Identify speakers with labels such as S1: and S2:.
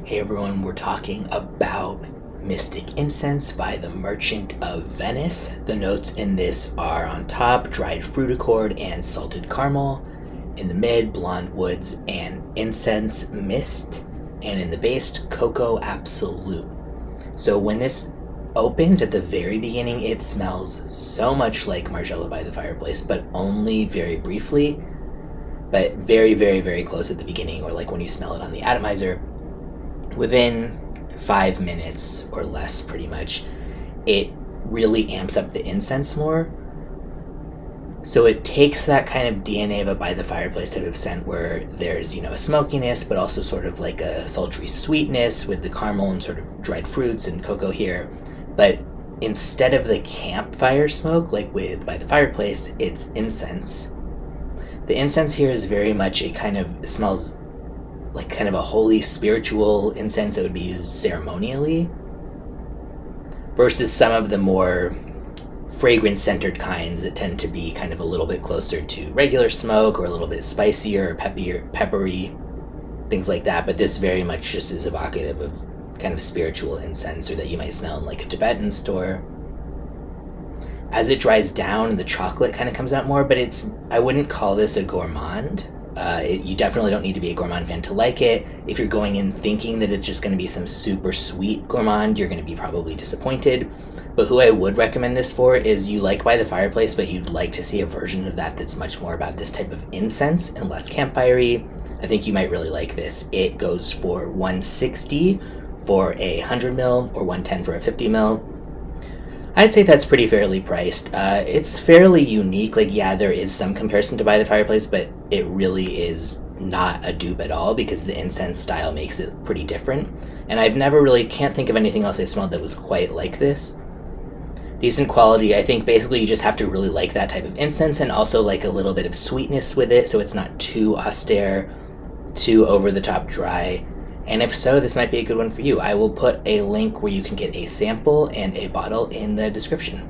S1: Hey everyone, we're talking about Mystic Incense by the Merchant of Venice. The notes in this are on top, dried fruit accord and salted caramel. In the mid, blonde woods and incense mist. And in the base, cocoa absolute. So when this opens at the very beginning, it smells so much like Margiela by the Fireplace, but only very briefly. But very, very, very close at the beginning, or like when you smell it on the atomizer. Within 5 minutes or less, pretty much, it really amps up the incense more. So it takes that kind of DNA of a by the fireplace type of scent where there's, a smokiness, but also sort of like a sultry sweetness with the caramel and sort of dried fruits and cocoa here. But instead of the campfire smoke, like with by the fireplace, it's incense. The incense here is very much it smells like kind of a holy spiritual incense that would be used ceremonially versus some of the more fragrance centered kinds that tend to be kind of a little bit closer to regular smoke or a little bit spicier or peppery, things like that. But this very much just is evocative of kind of spiritual incense, or that you might smell in like a Tibetan store. As it dries down, the chocolate kind of comes out more, but I wouldn't call this a gourmand. You definitely don't need to be a gourmand fan to like it. If you're going in thinking that it's just going to be some super sweet gourmand, you're going to be probably disappointed. But who I would recommend this for is you like by the fireplace, but you'd like to see a version of that that's much more about this type of incense and less campfirey. I think you might really like this. It goes for $160 for a 100 ml or $110 for a 50 ml. I'd say that's pretty fairly priced. It's fairly unique. There is some comparison to By the Fireplace, but it really is not a dupe at all because the incense style makes it pretty different. And can't think of anything else I smelled that was quite like this. Decent quality. I think basically you just have to really like that type of incense and also like a little bit of sweetness with it, so it's not too austere, too over the top dry. And if so, this might be a good one for you. I will put a link where you can get a sample and a bottle in the description.